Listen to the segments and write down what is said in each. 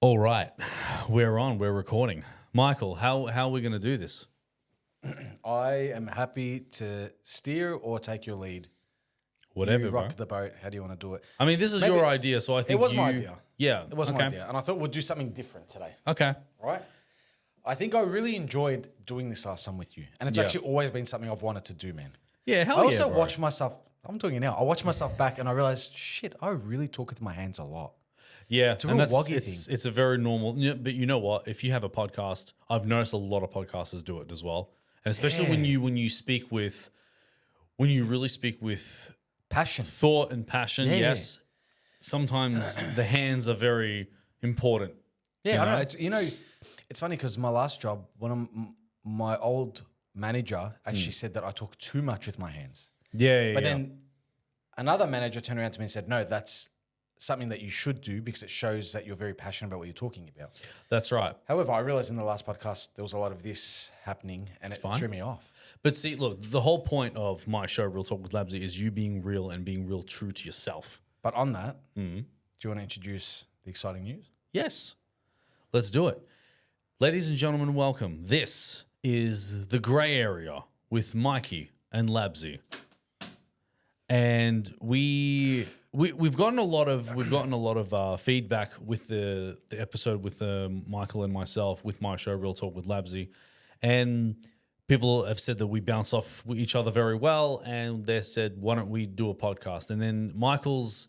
All right, we're on. We're recording. Michael, how are we going to do this? I am happy to steer or take your lead. Whatever, You bro. rock the boat. How do you want to do it? I mean, this is Maybe- your idea, so I think It was my idea. Yeah, It was okay. my idea. And I thought we'll do something different today, Okay. right? I think I really enjoyed doing this last time with you. And it's Yeah. actually always been something I've wanted to do, man. Yeah, hell I yeah, also bro. watch myself. I'm doing it now. I watch myself back and I realized, shit, I really talk with my hands a lot. Yeah, a and real that's woggy it's a very normal. But you know what? If you have a podcast, I've noticed a lot of podcasters do it as well, and especially when you really speak with Passion. thought and passion. Yeah. Yes, sometimes the hands are very important. Yeah, I don't know. It's funny because my last job, my old manager actually said that I talk too much with my hands. Yeah, But then another manager turned around to me and said, no, that's something that you should do because it shows that you're very passionate about what you're talking about. that's right. However, I realized in the last podcast there was a lot of this happening and it fine. threw me off. But see, look, the whole point of my show, Real Talk with Labzy, is you being real and being real true to yourself. But on that, do you want to introduce the exciting news? Yes, let's do it. Ladies and gentlemen, welcome. This is The Grey Area with Mikey and Labzy. And we've gotten a lot of feedback with the episode with Michael and myself with my show Real Talk with Labzy, and people have said that we bounce off each other very well, and they said, why don't we do a podcast? And then Michael's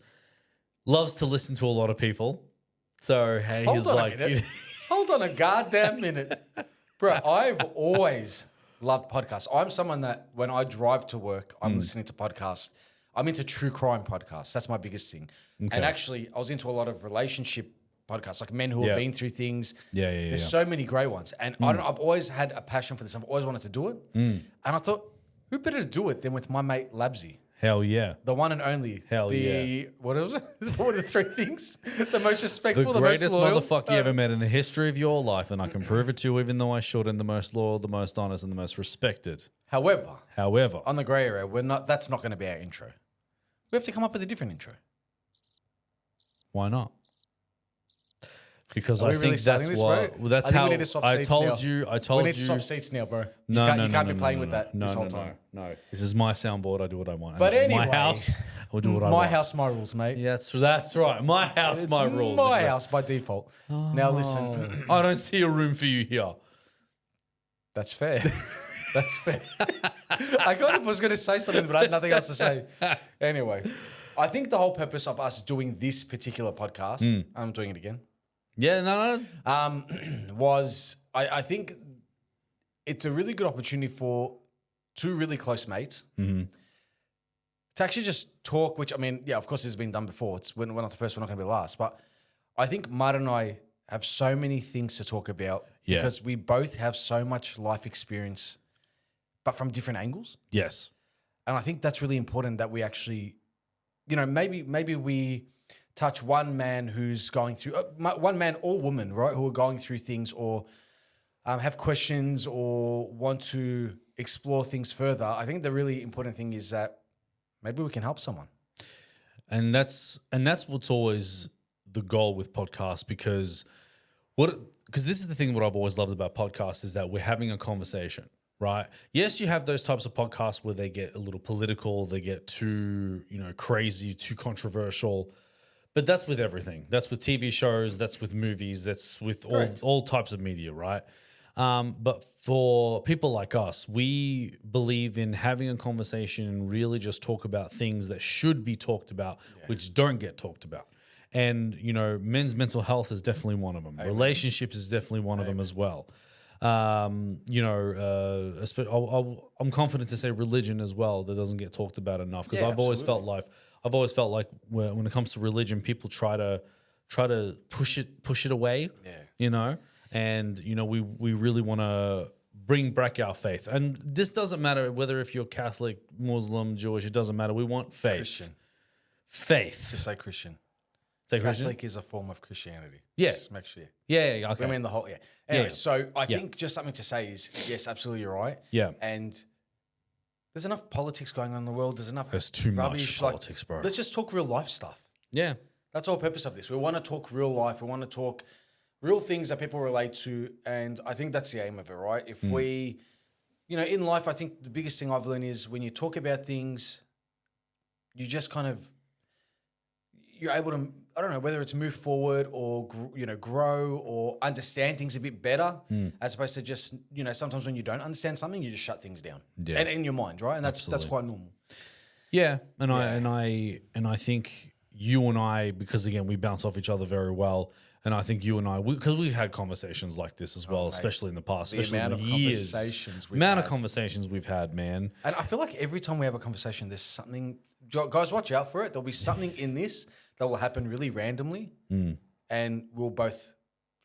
loves to listen to a lot of people, so hey, he's like, Hold on a goddamn minute. Bro, I've always loved podcasts. I'm someone that when I drive to work, I'm listening to podcasts. I'm into true crime podcasts. That's my biggest thing. And actually, I was into a lot of relationship podcasts, like men who have been through things. Yeah. There's so many great ones. And I've always had a passion for this. I've always wanted to do it. And I thought, who better to do it than with my mate Labzy? hell yeah. The one and only. Hell yeah. What was it? What were the three things? The most respectful, The the most greatest loyal. motherfucker you ever met in the history of your life, and I can prove it to you, even though I shouldn't. The most loyal, the most honest, and the most respected. However, However, on the grey area, that's not going to be our intro. We have to come up with a different intro. why not? Because Are I we think really that's starting this, what. bro? Well, that's I think how we need to swap I seats told now. you. I We told need to you. swap seats now, bro. No, you can't be playing with that no, this whole no, time. No, this is my soundboard. I do what I want. And But this is my anyway, house. I'll do what I My want. house, my rules, mate. Yeah, that's right. My house, It's my rules. My exactly. house by default. Now listen, I don't see a room for you here. that's fair. That's fair. I kind of was going to say something, but I had nothing else to say. Anyway, I think the whole purpose of us doing this particular podcast, I'm doing it again, Yeah, no. was I think it's a really good opportunity for two really close mates to actually just talk, which, I mean, yeah, of course it's been done before. We're not the first, we're not going to be the last. But I think Mud and I have so many things to talk about because we both have so much life experience, but from different angles. Yes. And I think that's really important that we actually, maybe we touch one man who's going through, one man or woman, right, who are going through things or have questions or want to explore things further. I think the really important thing is that maybe we can help someone. And that's what's always the goal with podcasts, because this is the thing what I've always loved about podcasts is that we're having a conversation, right? Yes, you have those types of podcasts where they get a little political, they get too, crazy, too controversial. But that's with everything. That's with TV shows, that's with movies, that's with all types of media, right? But for people like us, we believe in having a conversation and really just talk about things that should be talked about, which don't get talked about. And, men's mental health is definitely one of them. Amen. Relationships is definitely one of them as well. I'm confident to say religion as well that doesn't get talked about enough, because I've always felt like when it comes to religion, people try to push it away. And we really want to bring back our faith. And this doesn't matter whether if you're Catholic, Muslim, Jewish, it doesn't matter. We want faith. Christian. Faith. Just say Christian. Say Christian? Catholic is a form of Christianity. Yeah. Just make sure. Yeah, okay. I mean, the whole, Anyway, so I think just something to say is, yes, absolutely, you're right. Yeah. And there's enough politics going on in the world. There's too rubbish, much politics, bro. Let's just talk real life stuff. Yeah. That's the whole purpose of this. We want to talk real life. We want to talk real things that people relate to, and I think that's the aim of it, right? If we, in life, I think the biggest thing I've learned is when you talk about things, you just kind of, you're able to, I don't know, whether it's move forward or, grow or understand things a bit better, as opposed to just, sometimes when you don't understand something, you just shut things down. Yeah. And in your mind, right? And that's quite normal. Yeah, and I think you and I, because again we bounce off each other very well, and I think you and I, because we've had conversations like this as well, mate. especially in the past, The especially in amount the of years, conversations we've amount of had. conversations we've had, man. And I feel like every time we have a conversation, there's something, guys, watch out for it. There'll be something in this that will happen really randomly, and we'll both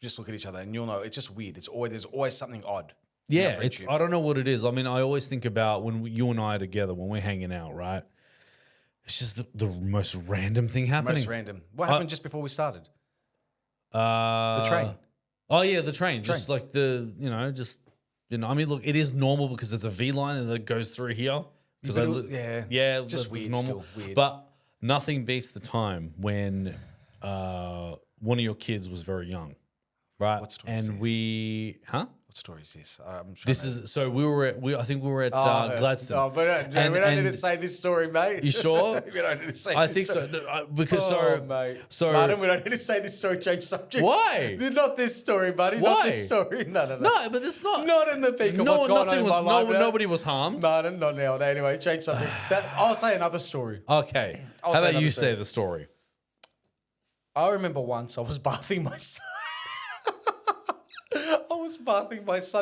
just look at each other, and you'll know it's just weird. There's always something odd. in our Yeah, friendship. I don't know what it is. I mean, I always think about when you and I are together, when we're hanging out, right? It's just the most random thing happening. Most random. What happened just before we started? The train. Oh yeah, the train. Just like I mean, look, it is normal because there's a V line and that goes through here. Because Yeah, just just weird normal. still, weird. But nothing beats the time when one of your kids was very young, right? What story is and this? What story is this? I'm trying I think we were at Gladstone. No, but we don't need to say this story, mate. You sure? We don't need to say I this think so. story. No, because Mate. so Martin, we don't need to say this story. Change subject. Why? Not this story, buddy. Why? Not this story. No. no, but it's not. Not in the peak of what's going on in my life now. Nobody was harmed. Martin, not now. Anyway, change subject. I'll say another story. Okay. I'll How say about you another say story. the story? I remember once I was bathing my son.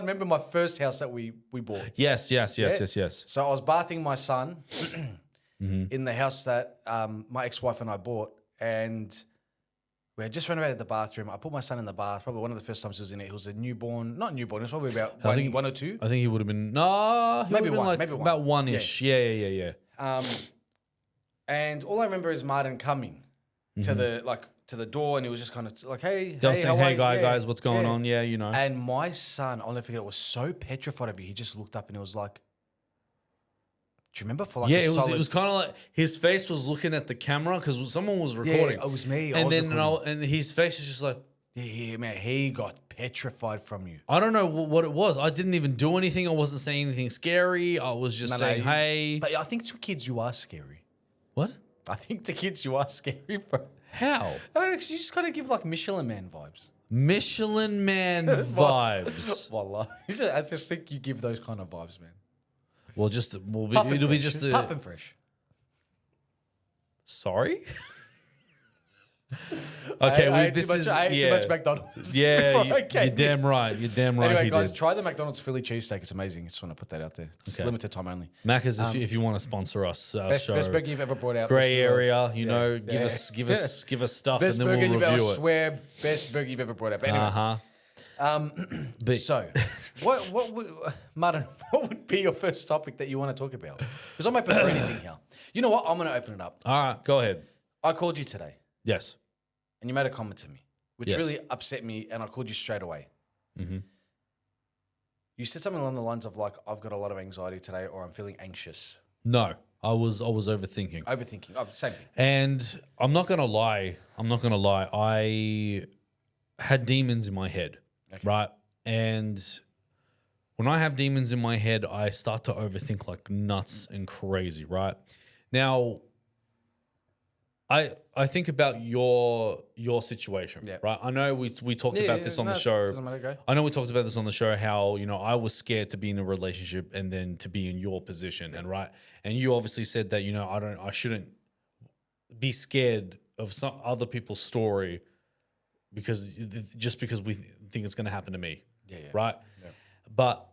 Remember my first house that we bought? Yes. So I was bathing my son in the house that my ex-wife and I bought, and we had just renovated the bathroom. I put my son in the bath. Probably one of the first times he was in it. He was a newborn, not newborn. It was probably about one or two. I think he would have been maybe one, maybe one. About one-ish. Yeah. And all I remember is Martin coming to the door, and he was just kind of like, "Hey, Saying, how are you?" guys, what's going on? Yeah, you know. And my son, I'll never forget, was so petrified of you. He just looked up and he was like, "Do you remember?" For like it was kind of like his face was looking at the camera because someone was recording. Yeah, it was me. And his face is just like, yeah, man, he got petrified from you. I don't know what it was. I didn't even do anything. I wasn't saying anything scary. I was just saying, hey. But I think to kids you are scary. What? I think to kids you are scary, bro. How? I don't know, 'cause you just kind of give like Michelin Man vibes. Michelin Man vibes. Wallah. I just think you give those kind of vibes, man. Well, it'll be just the. Puff and fresh. Sorry? Okay, I ate too much McDonald's. Yeah, you're damn right. You're damn right. Anyway, guys, did. try the McDonald's Philly cheesesteak. It's amazing. I just want to put that out there. It's limited time only. Macca's, if you want to sponsor us, Best burger you've ever brought out. Grey area, give us stuff, Best and then burger we'll you've ever, review I it. swear, best burger you've ever brought out. But anyway, But so Martin, what would be your first topic that you want to talk about? Because I'm open for anything here. You know what? I'm going to open it up. all right, go ahead. I called you today, Yes. and you made a comment to me, which Yes. really upset me, and I called you straight away. Mm-hmm. You said something along the lines of like, "I've got a lot of anxiety today," or "I'm feeling anxious." No, I was overthinking. Overthinking. Oh, same thing. And I'm not gonna lie. I had demons in my head, right? And when I have demons in my head, I start to overthink like nuts and crazy, right? Now, I think about your situation, Yeah. right? I know we talked about this on the show. Doesn't matter, go. I know we talked about this on the show, how, I was scared to be in a relationship and then to be in your position. And right. And you obviously said that, I shouldn't be scared of some other people's story because we think it's going to happen to me. Yeah. Right. Yeah. But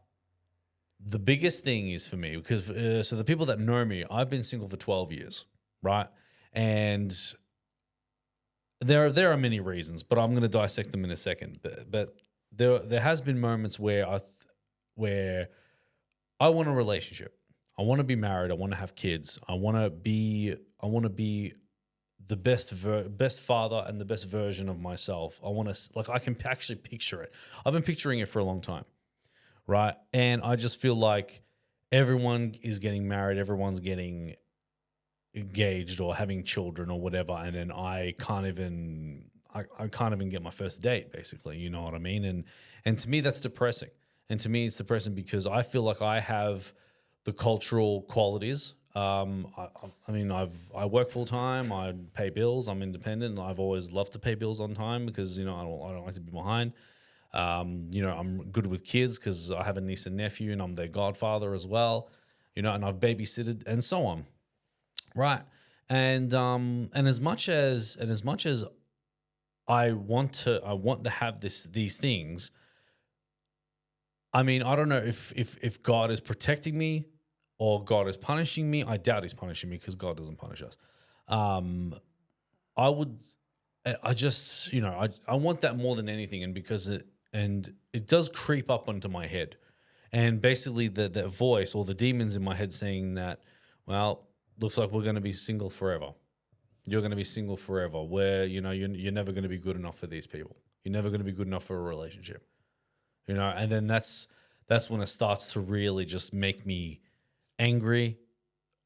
the biggest thing is for me, because so the people that know me, I've been single for 12 years. Right. And there are many reasons, but I'm going to dissect them in a second. But there has been moments where I want a relationship. I want to be married. I want to have kids. I want to be the best father and the best version of myself. I want to I can actually picture it. I've been picturing it for a long time, right? And I just feel like everyone is getting married. Everyone's getting engaged or having children or whatever, and then I I can't even get my first date, basically. You know what I mean? And to me, that's depressing. And to me, it's depressing because I feel like I have the cultural qualities. I mean, I work full time. I pay bills. I'm independent. And I've always loved to pay bills on time because I don't like to be behind. I'm good with kids because I have a niece and nephew, and I'm their godfather as well. And I've babysitted and so on, right? And as much as I want to have these things. I mean, I don't know if God is protecting me or God is punishing me. I doubt He's punishing me because God doesn't punish us. I just I want that more than anything, and because it does creep up onto my head, and basically that voice or the demons in my head saying that, well, looks like we're going to be single forever. You're going to be single forever, where you're never going to be good enough for these people. You're never going to be good enough for a relationship. And then that's when it starts to really just make me angry.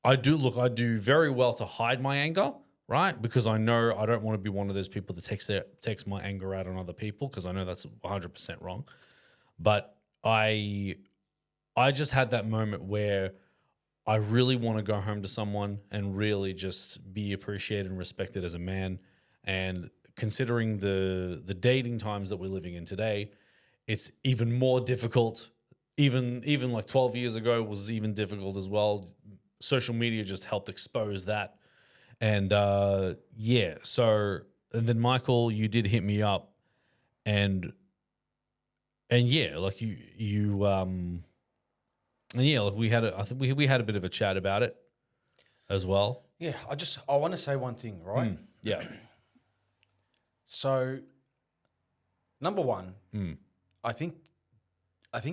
I do very well to hide my anger, right? Because I know I don't want to be one of those people that takes my anger out on other people, because I know that's 100% wrong. But I just had that moment where I really want to go home to someone and really just be appreciated and respected as a man. And considering the dating times that we're living in today, it's even more difficult. Even like 12 years ago was even difficult as well. Social media just helped expose that. And so, and then Michael, you did hit me up, and yeah, like like I think we had a bit of a chat about it as well. Yeah, I want to say one thing, right? Yeah. So, number one, I think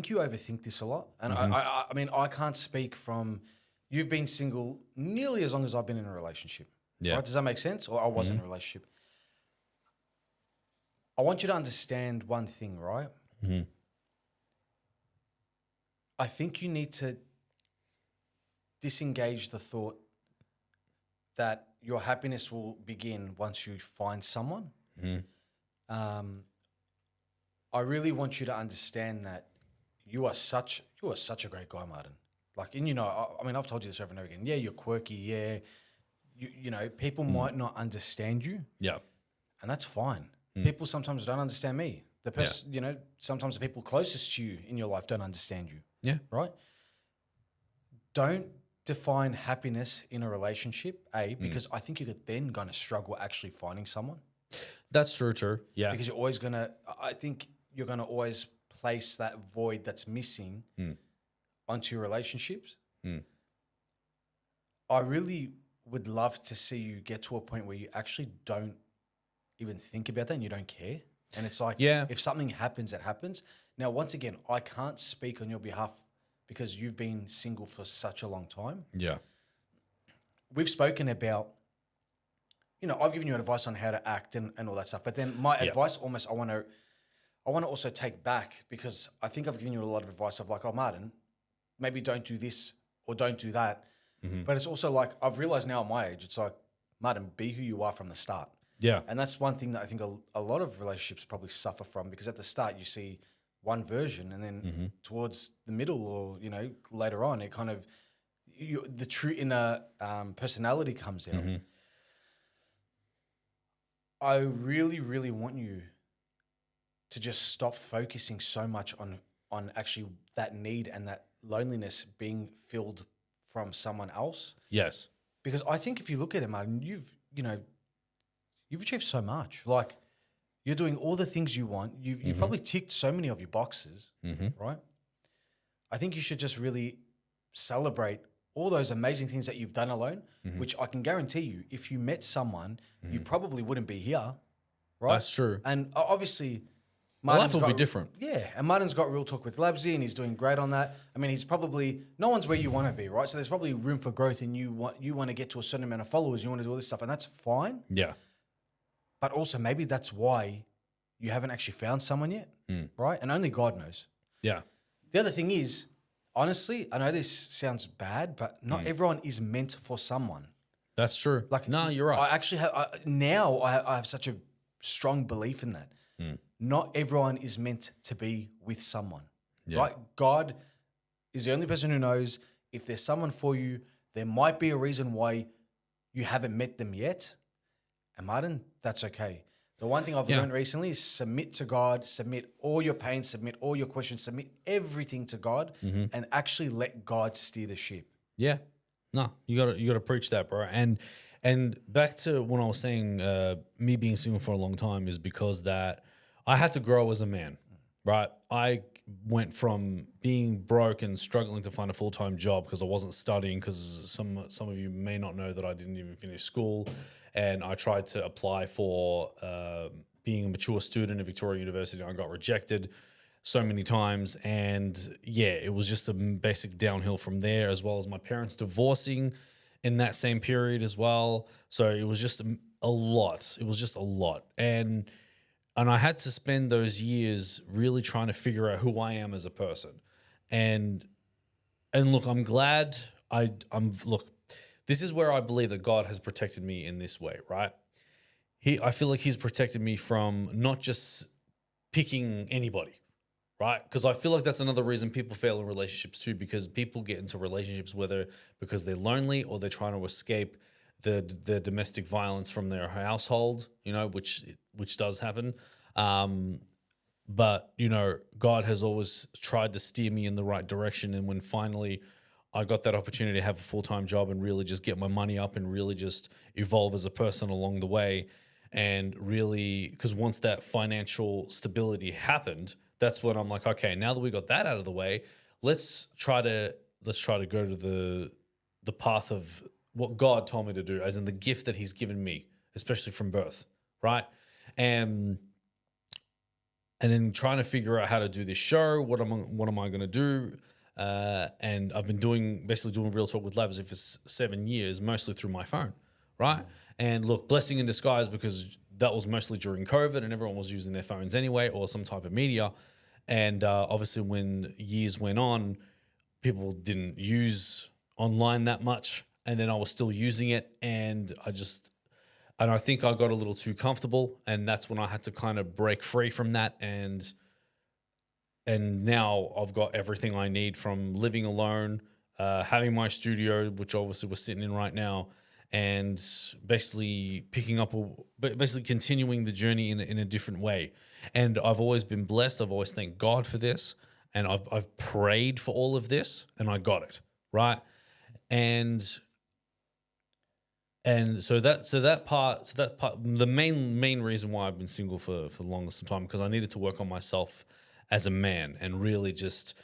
you overthink this a lot, and I mean, I can't speak from. You've been single nearly as long as I've been in a relationship. Yeah. Right? Does that make sense? Or I was in a relationship. I want you to understand one thing, right? I think you need to disengage the thought that your happiness will begin once you find someone. I really want you to understand that you are such a great guy, Martin. Like, and I mean, I've told you this over and over again. Yeah, you're quirky. Yeah, people might not understand you. Yeah. And that's fine. People sometimes don't understand me. The person, sometimes the people closest to you in your life don't understand you. Yeah. Right? Don't define happiness in a relationship, because I think you're then going to struggle actually finding someone. That's true too. Yeah. Because I think you're going to always place that void that's missing onto your relationships. I really would love to see you get to a point where you actually don't even think about that and you don't care. And it's like, if something happens, it happens. Now, once again, I can't speak on your behalf because you've been single for such a long time. Yeah. We've spoken about, I've given you advice on how to act and all that stuff. But then my advice almost I want to also take back, because I think I've given you a lot of advice of like, oh, Martin, maybe don't do this or don't do that. But it's also like, I've realized now at my age, it's like, Martin, be who you are from the start. Yeah. And that's one thing that I think a lot of relationships probably suffer from, because at the start you see one version, and then towards the middle or, later on, it kind of, the true inner personality comes out. I really, really want you to just stop focusing so much on actually that need and that loneliness being filled from someone else. Yes. Because I think if you look at it, Martin, you've achieved so much. Like, you're doing all the things you want. You've probably ticked so many of your boxes, right? I think you should just really celebrate all those amazing things that you've done alone, which I can guarantee you, if you met someone, you probably wouldn't be here, right? That's true. And obviously, life will be different. Yeah, and Martin's got Real Talk with Labzy, and he's doing great on that. I mean, no one's where you want to be, right? So there's probably room for growth, and you want to get to a certain amount of followers, you want to do all this stuff, and that's fine. Yeah. But also maybe that's why you haven't actually found someone yet, right? And only God knows. Yeah. The other thing is, honestly, I know this sounds bad, but not everyone is meant for someone. That's true. Like, no, you're right. I actually have I have such a strong belief in that. Not everyone is meant to be with someone, right? God is the only person who knows. If there's someone for you, there might be a reason why you haven't met them yet. And Martin, that's okay. The one thing I've learned recently is submit to God, submit all your pain, submit all your questions, submit everything to God, and actually let God steer the ship. Yeah. No, you gotta preach that, bro. And back to when I was saying me being single for a long time is because that I had to grow as a man, right? I went from being broke and struggling to find a full-time job because I wasn't studying, because some of you may not know that I didn't even finish school, and I tried to apply for being a mature student at Victoria University and I got rejected so many times. And yeah, it was just a basic downhill from there, as well as my parents divorcing in that same period as well. So it was just a lot. It was just a lot. And I had to spend those years really trying to figure out who I am as a person. And look, I'm glad look, this is where I believe that God has protected me in this way, right? I feel like he's protected me from not just picking anybody, right? Because I feel like that's another reason people fail in relationships too, because people get into relationships whether because they're lonely or they're trying to escape the domestic violence from their household, you know, which does happen. But, you know, God has always tried to steer me in the right direction. And when finally I got that opportunity to have a full-time job and really just get my money up and really just evolve as a person along the way, and really, because once that financial stability happened, that's when I'm like, okay, now that we got that out of the way, let's try to go to the path of what God told me to do, as in the gift that he's given me, especially from birth, right? And then trying to figure out how to do this show. What am I going to do? And I've been basically doing Real Talk with Labzy for 7 years, mostly through my phone, right? And look, blessing in disguise, because that was mostly during COVID and everyone was using their phones anyway, or some type of media. And obviously when years went on, people didn't use online that much. And then I was still using it, and I think I got a little too comfortable, and that's when I had to kind of break free from that. And now I've got everything I need, from living alone, having my studio, which obviously we're sitting in right now, and basically basically continuing the journey in a different way. And I've always been blessed. I've always thanked God for this, and I've prayed for all of this, and I got it, right? And that part, the main reason why I've been single for the longest time, because I needed to work on myself as a man and really just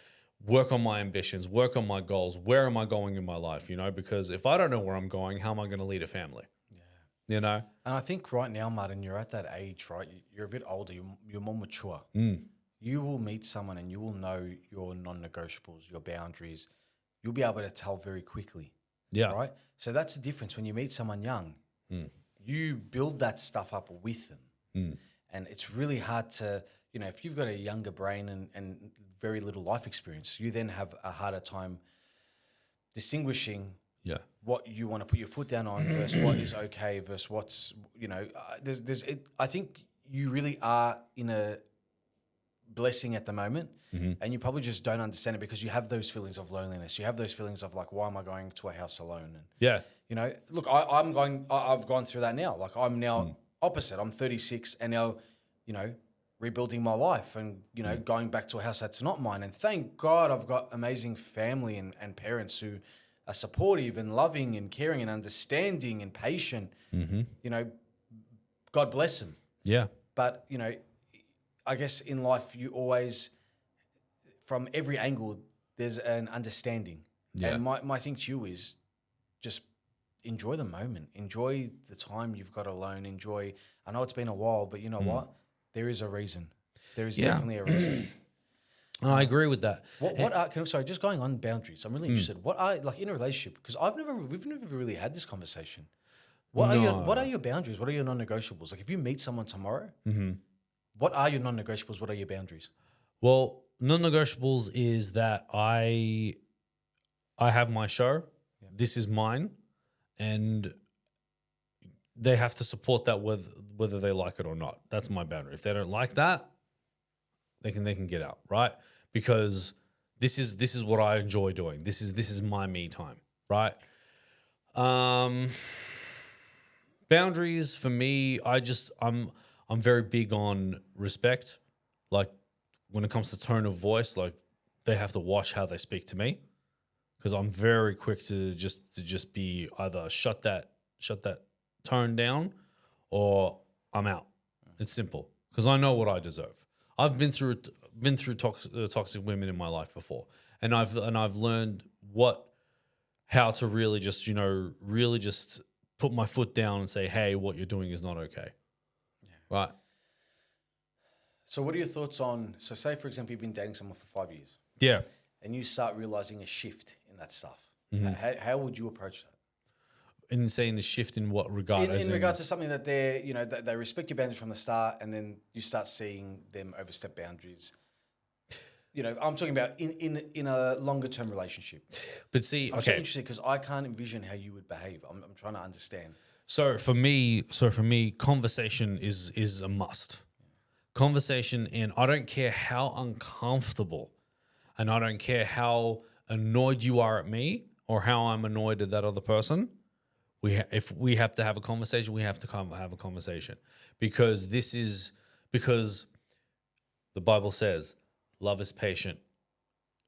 work on my ambitions, work on my goals. Where am I going in my life? You know, because if I don't know where I'm going, how am I going to lead a family? Yeah. You know? And I think right now, Martin, you're at that age, right? You're a bit older, you're more mature. You will meet someone and you will know your non-negotiables, your boundaries. You'll be able to tell very quickly. Yeah. Right? So that's the difference. When you meet someone young, you build that stuff up with them. And it's really hard to, you know, if you've got a younger brain and very little life experience, you then have a harder time distinguishing what you want to put your foot down on versus what is okay versus what's, you know, I think you really are in a blessing at the moment, and you probably just don't understand it because you have those feelings of loneliness. You have those feelings of like, why am I going to a house alone? And you know, look, I've gone through that now. Like I'm now opposite. I'm 36 and now, you know, rebuilding my life and, you know, going back to a house that's not mine. And thank God I've got amazing family and parents who are supportive and loving and caring and understanding and patient. You know, God bless them. Yeah. But, you know, I guess in life you always, from every angle, there's an understanding. Yeah. And my thing to you is just enjoy the moment. Enjoy the time you've got alone. I know it's been a while, but you know what? There is a reason. There is definitely a reason. And I agree with that. Sorry, just going on boundaries. I'm really interested. What are, like, in a relationship, because we've never really had this conversation. What are your boundaries? What are your non-negotiables? Like if you meet someone tomorrow, what are your non-negotiables? What are your boundaries? Well, non-negotiables is that I have my show. Yeah. This is mine, and they have to support that whether they like it or not. That's my boundary. If they don't like that, they can get out, right? Because this is what I enjoy doing. This is my me time, right? Boundaries for me, I'm very big on respect. Like when it comes to tone of voice, like they have to watch how they speak to me, because I'm very quick to just be either shut that tone down or I'm out. It's simple because I know what I deserve. I've been through toxic women in my life before, and I've learned how to really just really just put my foot down and say, hey, what you're doing is not okay. Yeah. Right. So what are your thoughts on, so say for example, you've been dating someone for 5 years. Yeah. And you start realizing a shift in that stuff. Mm-hmm. How would you approach that? And saying the shift in what regard? In regards to something that they respect your boundaries from the start, and then you start seeing them overstep boundaries. I'm talking about in a longer term relationship. But see, I'm so interested because I can't envision how you would behave. I'm trying to understand. So for me, conversation is a must. Conversation, and I don't care how uncomfortable, and I don't care how annoyed you are at me or how I'm annoyed at that other person. If we have to have a conversation, we have to have a conversation, because because the Bible says love is patient.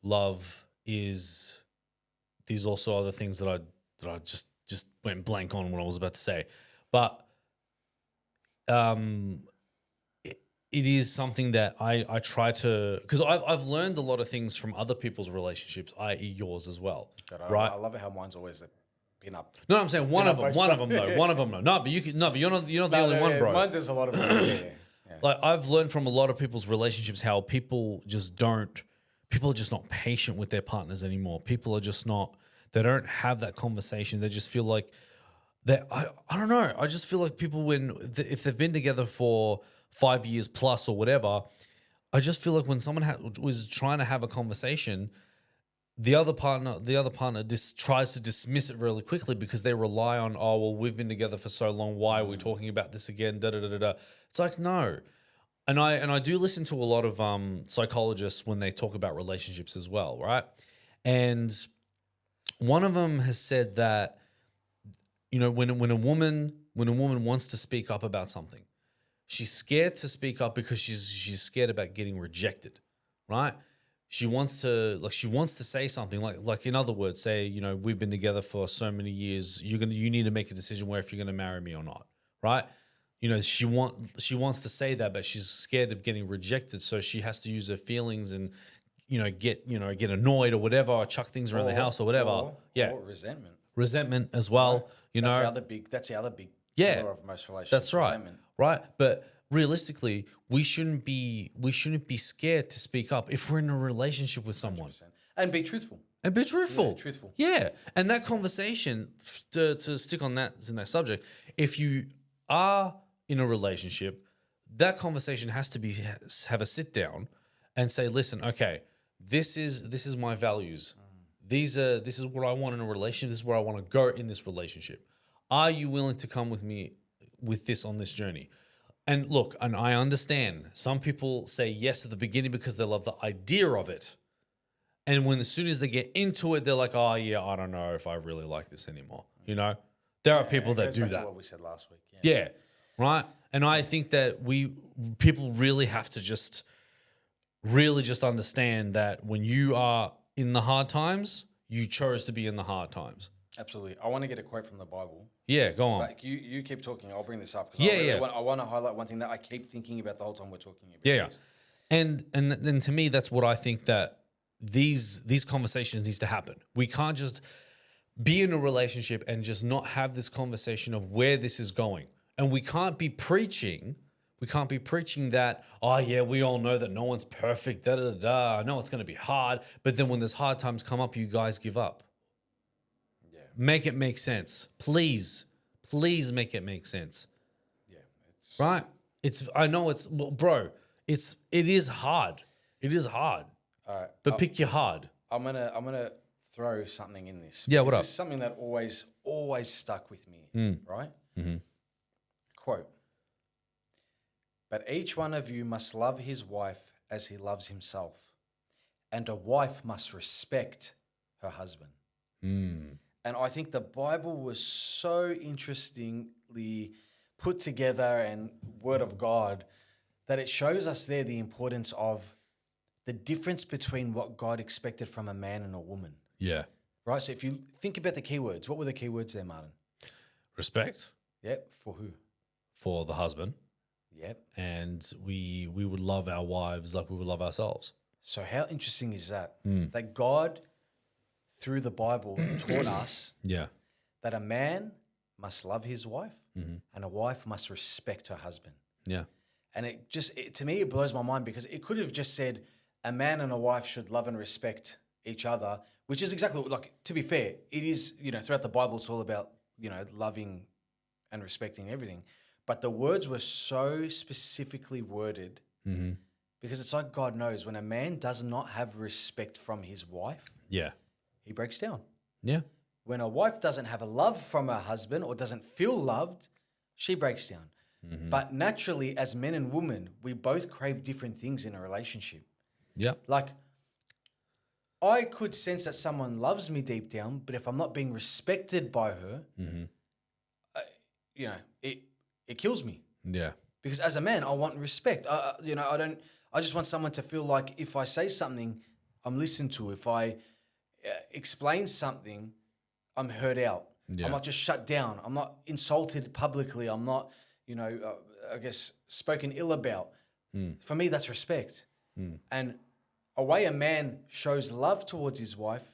Love is these also other things that I just went blank on what I was about to say, but it is something that I try to, because I've learned a lot of things from other people's relationships, i.e. yours as well. God, right? I love it how mine's always the pin up. No, I'm saying one of them though. No, but you're not the only one, bro. Mine's there's a lot of yeah. Like I've learned from a lot of people's relationships how people are just not patient with their partners anymore. People are just not, they don't have that conversation. They just feel like I don't know. I just feel like people if they've been together for 5 years plus or whatever, I just feel like when someone was trying to have a conversation, the other partner just tries to dismiss it really quickly because they rely on, oh, well, we've been together for so long. Why are we talking about this again? Da, da, da, da, da. It's like, no. And I do listen to a lot of psychologists when they talk about relationships as well, right? And one of them has said that, when a woman wants to speak up about something, she's scared to speak up because she's scared about getting rejected, right? She wants to say something like in other words, say, we've been together for so many years. You need to make a decision where if you're going to marry me or not, right? She wants to say that, but she's scared of getting rejected, so she has to use her feelings and get annoyed or whatever, or chuck things around the house or whatever. Or resentment as well. Right. That's the other big killer of most relationships. That's right. Resentment. Right, but realistically, we shouldn't be scared to speak up if we're in a relationship with someone 100%. And be truthful. Yeah, and that conversation, to stick on that in that subject, if you are in a relationship, that conversation has to have a sit down and say, listen, okay, this is my values. This is what I want in a relationship. This is where I want to go in this relationship. Are you willing to come with me with this on this journey? And look, and I understand some people say yes at the beginning because they love the idea of it. And as soon as they get into it, they're like, oh yeah, I don't know if I really like this anymore. There are people that do that. What we said last week. Yeah. Right. And I think that people really have to just understand that when you are in the hard times, you chose to be in the hard times. Absolutely. I want to get a quote from the Bible. Yeah, go on. But you keep talking. I'll bring this up because I want to highlight one thing that I keep thinking about the whole time we're talking about. Yeah. And then to me, that's what I think that these conversations needs to happen. We can't just be in a relationship and just not have this conversation of where this is going. And we can't be preaching that, oh yeah, we all know that no one's perfect, da da da. I know it's going to be hard, but then when there's hard times come up, you guys give up. Yeah. Make it make sense. Please make it make sense. Yeah. Right? It is hard. It is hard. All right. But pick your hard. I'm gonna throw something in this. Yeah, what up? This is something that always stuck with me, right? Mm-hmm. quote, "But each one of you must love his wife as he loves himself, and a wife must respect her husband." And I think the Bible was so interestingly put together and Word of God that it shows us there the importance of the difference between what God expected from a man and a woman. Yeah. Right? So if you think about the keywords, what were the keywords there, Martin? Respect Yep. For who? for the husband, Yep. and we would love our wives like we would love ourselves. So how interesting is that? That God, through the Bible, taught us Yeah. that a man must love his wife and a wife must respect her husband. Yeah. And to me, it blows my mind because it could have just said a man and a wife should love and respect each other, which is exactly like, to be fair, it is, throughout the Bible, it's all about, loving and respecting everything. But the words were so specifically worded because it's like God knows when a man does not have respect from his wife, Yeah. he breaks down. Yeah. When a wife doesn't have a love from her husband or doesn't feel loved, she breaks down. But naturally, as men and women, we both crave different things in a relationship. Yeah. Like, I could sense that someone loves me deep down, but if I'm not being respected by her, it kills me. Yeah. Because as a man, I want respect. I just want someone to feel like if I say something, I'm listened to. If I explain something, I'm heard out. Yeah. I'm not just shut down. I'm not insulted publicly. I'm not, spoken ill about. For me, that's respect. And a way a man shows love towards his wife,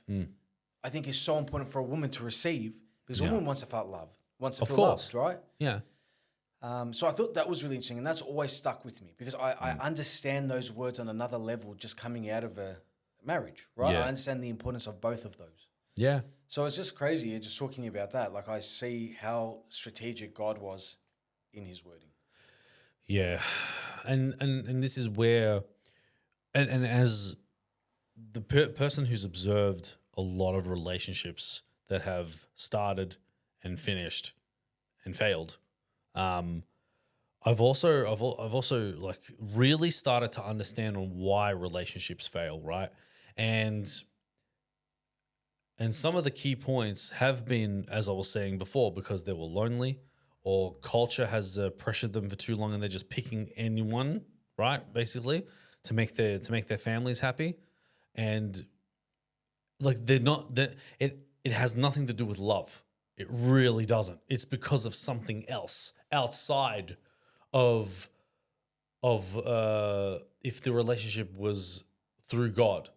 I think is so important for a woman to receive because a woman wants to feel loved, wants to feel loved, right? Yeah. So I thought that was really interesting, and that's always stuck with me because I understand those words on another level just coming out of a marriage, right? Yeah. I understand the importance of both of those. Yeah. So it's just crazy just talking about that. Like I see how strategic God was in his wording. Yeah. And this is where, and as the person who's observed a lot of relationships that have started and finished and failed, I've also like really started to understand on why relationships fail, right? And some of the key points have been, as I was saying before, because they were lonely, or culture has pressured them for too long, and they're just picking anyone, right? Basically, to make their families happy, and like they're not that it has nothing to do with love. It really doesn't. It's because of something else outside of if the relationship was through God.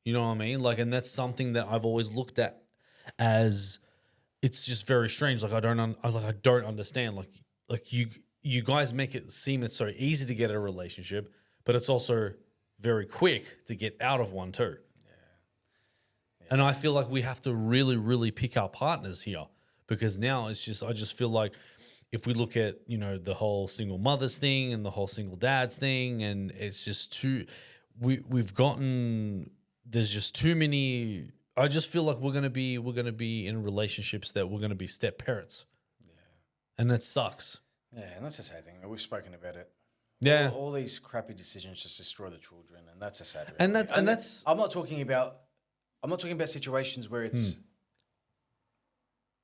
You know what I mean? Like, and that's something that I've always looked at as it's just very strange. Like I don't understand. Like you guys make it seem it's so easy to get a relationship, but it's also very quick to get out of one too. Yeah. And I feel like we have to really, really pick our partners here because now it's just I just feel like if we look at the whole single mothers thing and the whole single dads thing, and it's just we've gotten. There's just too many. I just feel like we're gonna be in relationships that we're gonna be step parents. Yeah, and that sucks. Yeah, and that's a sad thing. We've spoken about it. Yeah, all these crappy decisions just destroy the children, and that's a sad. And reality. that's. I'm not talking about situations where it's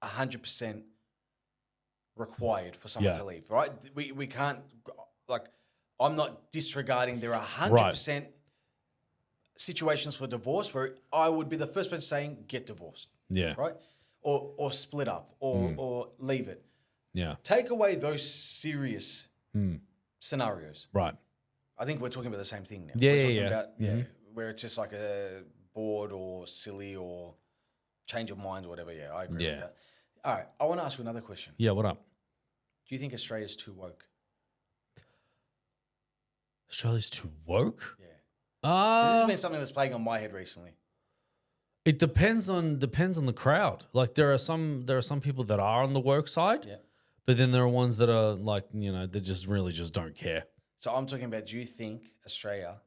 100% required for someone to leave. Right? We can't like. I'm not disregarding. There are 100%. Situations for divorce where I would be the first person saying get divorced. Yeah. Right? Or split up or leave it. Yeah. Take away those serious scenarios. Right. I think we're talking about the same thing now. Yeah, we're talking yeah. about where it's just like a bored or silly or change of mind or whatever. Yeah, I agree with that. All right. I want to ask you another question. Yeah, what up? Do you think Australia's too woke? Australia's too woke? Yeah. This has been something that's playing on my head recently. It depends on the crowd. Like there are some people that are on the woke side, but then there are ones that are like they just really just don't care. So I'm talking about. Do you think Australia?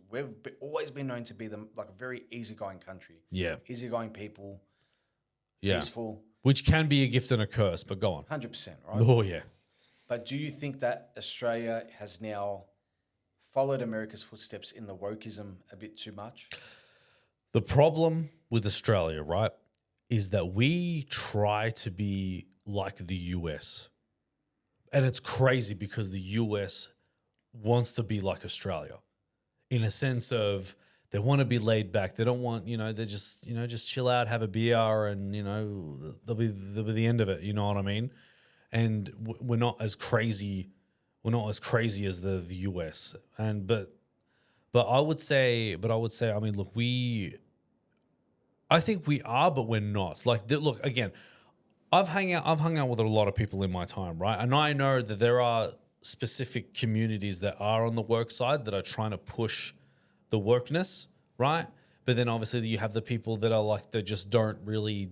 We've always been known to be a very easygoing country. Yeah, easygoing people. Yeah, peaceful. Which can be a gift and a curse. But go on. 100%. Right. Oh yeah. But do you think that Australia has now followed America's footsteps in the wokeism a bit too much? The problem with Australia, right, is that we try to be like the US. And it's crazy because the US wants to be like Australia in a sense of they want to be laid back. They don't want, they just chill out, have a beer, and, they'll be the end of it. You know what I mean? And we're not as crazy. We're not as crazy as the US. But I would say, I mean, look, I think we are, but we're not. Like, look, again, I've hung out with a lot of people in my time, right? And I know that there are specific communities that are on the work side that are trying to push the workness, right? But then obviously you have the people that are like, they just don't really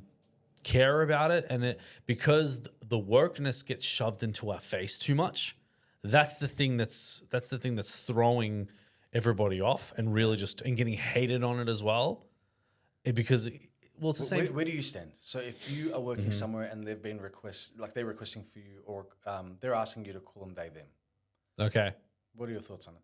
care about it. And because the workness gets shoved into our face too much, that's the thing that's throwing everybody off and really and getting hated on it as well. Because it's the same. Where do you stand? So if you are working somewhere and they've been they're requesting for you, or they're asking you to call them they, them. Okay. What are your thoughts on it?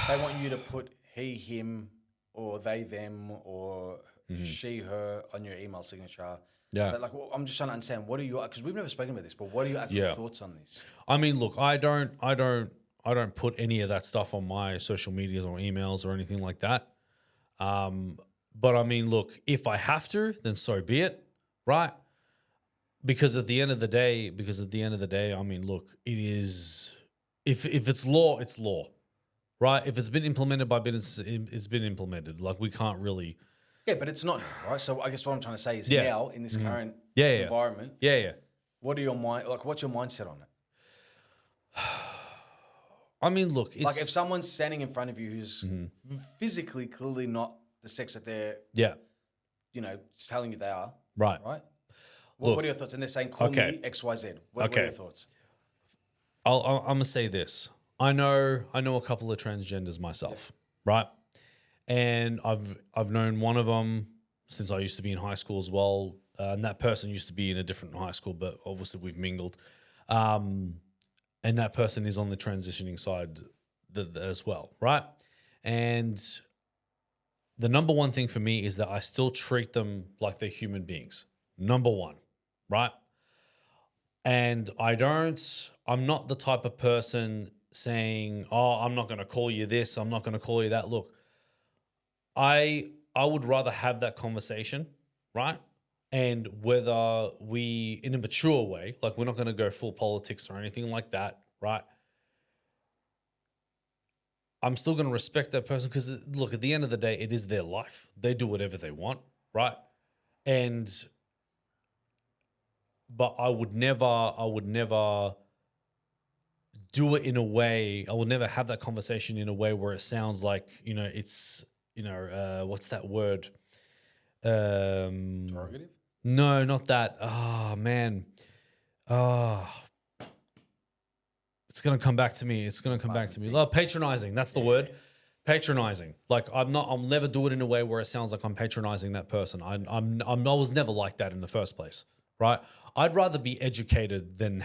They want you to put he, him, or they, them, or she, her on your email signature. Yeah. But I'm just trying to understand, what are your, because we've never spoken about this, but what are your actual thoughts on this? I mean, look, I don't put any of that stuff on my social medias or emails or anything like that. But I mean, look, if I have to, then so be it, right? Because at the end of the day, I mean, look, it is, if it's law, it's law, right? If it's been implemented by business, it's been implemented. Like, we can't really. Yeah, but it's not, right? So I guess what I'm trying to say is now in this current environment, what are your what's your mindset on it? I mean, look, it's like if someone's standing in front of you who's physically clearly not the sex that they're, telling you they are, right? What are your thoughts? And they're saying, call me X, Y, Z. What are your thoughts? I'm gonna say this. I know a couple of transgenders myself, right? And I've known one of them since I used to be in high school as well. And that person used to be in a different high school, but obviously we've mingled. And that person is on the transitioning side as well, right? And the number one thing for me is that I still treat them like they're human beings. Number one, right? And I'm not the type of person saying, oh, I'm not going to call you this, I'm not going to call you that. Look, I would rather have that conversation, right? And whether we, in a mature way, like we're not going to go full politics or anything like that, right? I'm still going to respect that person because, look, at the end of the day, it is their life. They do whatever they want, right? But I would never do it in a way, I would never have that conversation in a way where it sounds like, it's, what's that word? Derogative? No, not that. Oh, man. It's going to come back to me. Patronizing. That's the word. Patronizing. Like, I'll never do it in a way where it sounds like I'm patronizing that person. I was never like that in the first place, right? I'd rather be educated than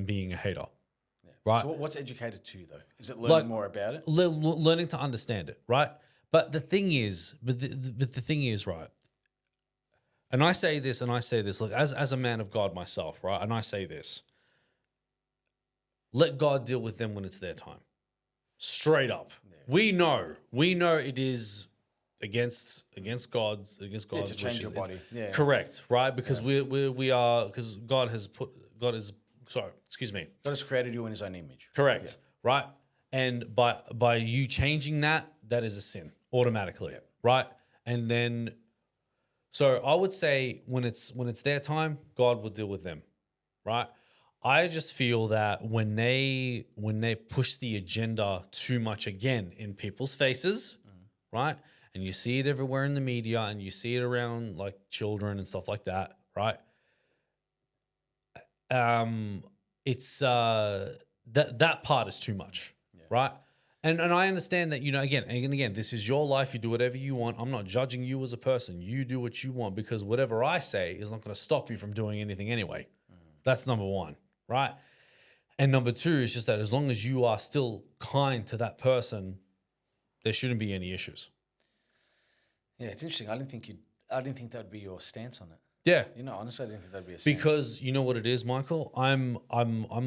being a hater. Yeah. Right. So what's educated to you though? Is it learning more about it? Learning to understand it, right? But the thing is, right? And I say this, look, as a man of God myself, right? And I say this, let God deal with them when it's their time. Straight up. Yeah. We know it is against God's to change wishes. your body. Yeah. Correct, right? Because we are, because God has created you in his own image. Correct, right? And by you changing that is a sin automatically, right? And then, so I would say when it's their time, God will deal with them, right? I just feel that when they push the agenda too much again in people's faces, right? And you see it everywhere in the media and you see it around like children and stuff like that, right? It's that part is too much, right? And I understand that, again, this is your life. You do whatever you want. I'm not judging you as a person. You do what you want because whatever I say is not going to stop you from doing anything anyway. That's number one, right? And number two is just that as long as you are still kind to that person, there shouldn't be any issues. Yeah, it's interesting. I didn't think that would be your stance on it. Yeah. You know, honestly, I didn't think that'd be a stance. Because you know what it is, Michael? I'm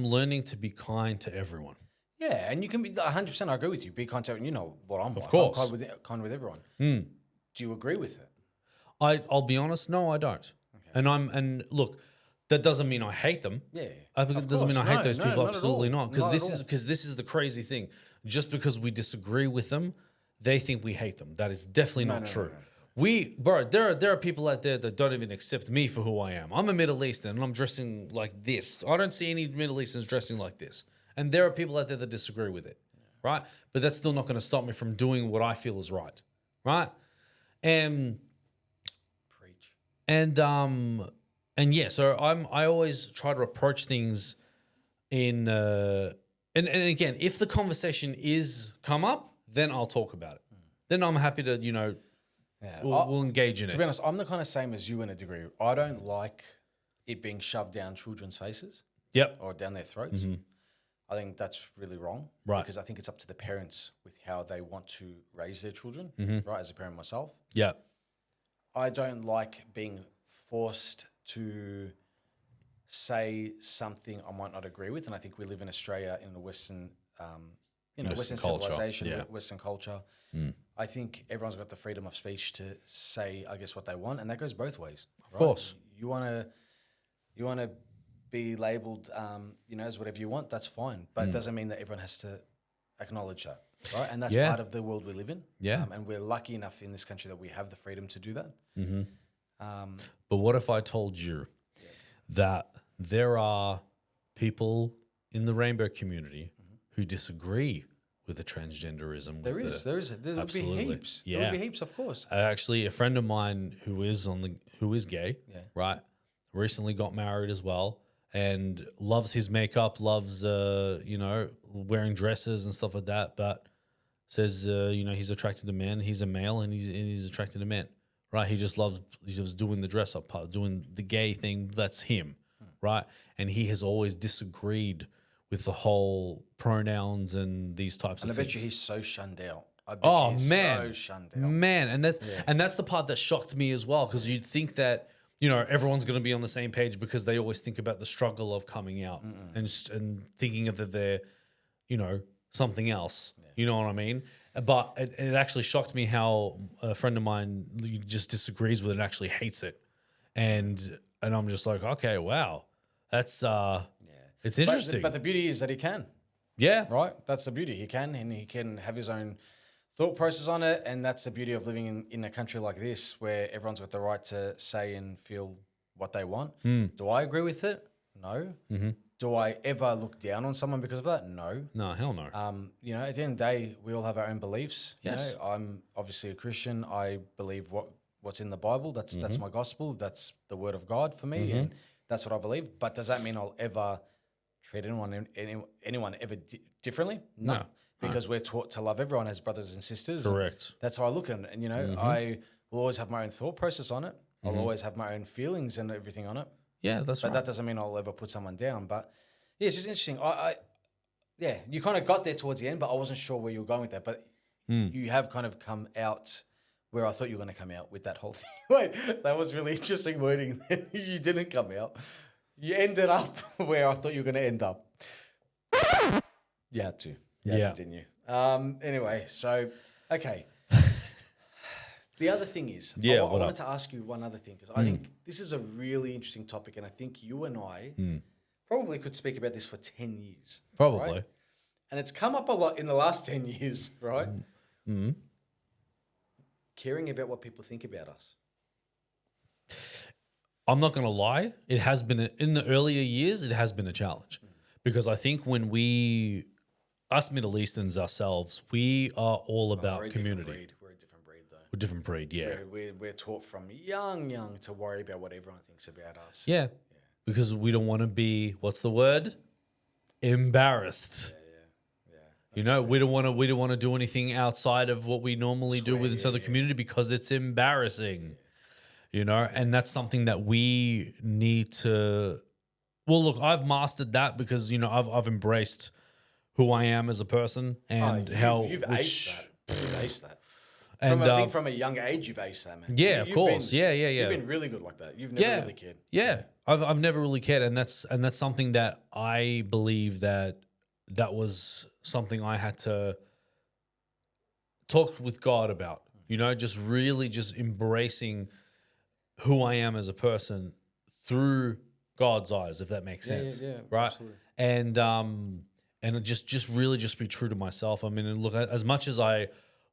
learning to be kind to everyone. Yeah, and you can be 100%. I agree with you. Be kind to everyone. You know what I'm like. Of course. I'm kind with everyone. Do you agree with it? I'll be honest, no, I don't. Okay. And look, that doesn't mean I hate them. Yeah. It doesn't mean I hate those people. not Absolutely at all. not. Because Not at all. this is the crazy thing. Just because we disagree with them, they think we hate them. That is definitely not true. There are people out there that don't even accept me for who I am. I'm a Middle Eastern and I'm dressing like this. I don't see any Middle Easterns dressing like this. And there are people out there that disagree with it, right? But that's still not going to stop me from doing what I feel is right, right? And Preach. And yeah, so I always try to approach things in and again, if the conversation is come up, then I'll talk about it. Then I'm happy to, we'll engage in it. To be honest, I'm the kind of same as you in a degree. I don't like it being shoved down children's faces. Yep. Or down their throats. I think that's really wrong. Right. Because I think it's up to the parents with how they want to raise their children, right? As a parent myself. Yeah. I don't like being forced to say something I might not agree with. And I think we live in Australia in the Western, Western civilization, Western culture. I think everyone's got the freedom of speech to say, I guess, what they want. And that goes both ways. Of course. You want to be labelled, as whatever you want, that's fine. But it doesn't mean that everyone has to acknowledge that, right? And that's part of the world we live in. Yeah. And we're lucky enough in this country that we have the freedom to do that. But what if I told you that there are people in the rainbow community who disagree with the transgenderism? There would be heaps. Yeah. There would be heaps, of course. Actually, a friend of mine who is gay, right, recently got married as well, and loves his makeup, loves wearing dresses and stuff like that, but says he's attracted to men. He's a male and he's attracted to men, right? He just loves doing the dress up part, doing the gay thing. That's him, right? And he has always disagreed with the whole pronouns and these types of things. And I bet you he's so shunned out. So shunned out. Man, and that's the part that shocked me as well, because you'd think that everyone's going to be on the same page because they always think about the struggle of coming out and thinking that they're something else. You know what I mean? But it actually shocked me how a friend of mine just disagrees with it and actually hates it, and I'm just like, okay, wow, that's it's interesting. But the beauty is that he can. Yeah. Right? That's the beauty. He can, and he can have his own thought process on it, and that's the beauty of living in a country like this where everyone's got the right to say and feel what they want. Do I agree with it? No. Do I ever look down on someone because of that? No. No, hell no. At the end of the day, we all have our own beliefs. Yes. I'm obviously a Christian. I believe what's in the Bible. That's my gospel. That's the word of God for me, and that's what I believe. But does that mean I'll ever treat anyone ever differently? No. Because we're taught to love everyone as brothers and sisters. Correct. That's how I look at it. And, I will always have my own thought process on it. I'll always have my own feelings and everything on it. Yeah, that's right. But that doesn't mean I'll ever put someone down. But, yeah, it's just interesting. You kind of got there towards the end, but I wasn't sure where you were going with that. But you have kind of come out where I thought you were going to come out with that whole thing. Wait, that was really interesting wording. You didn't come out. You ended up where I thought you were going to end up. You had to. Didn't you? Anyway, so, okay. The other thing is, I wanted to ask you one other thing, because I think this is a really interesting topic, and I think you and I probably could speak about this for 10 years. Probably. Right? And it's come up a lot in the last 10 years, right? Caring about what people think about us. I'm not going to lie. It has been, in the earlier years, it has been a challenge. Because I think when us Middle Easterns ourselves, we are all about community. We're a different breed, though. We're a different breed, yeah. We're taught from young to worry about what everyone thinks about us. Yeah. Because we don't want to be, what's the word? Embarrassed. We don't want to do anything outside of what we normally do within the community because it's embarrassing. And that's something that we need to Well, look, I've mastered that because, I've embraced who I am as a person and you've aced that. You've aced that. and I think from a young age, you've aced that, man. yeah, of course. Yeah. You've been really good like that. You've never really cared. Yeah. I've never really cared. And that's something that I believe that was something I had to talk with God about, just really just embracing who I am as a person through God's eyes, if that makes sense. Yeah, right. absolutely. And just really just be true to myself. I mean, and look, as much as I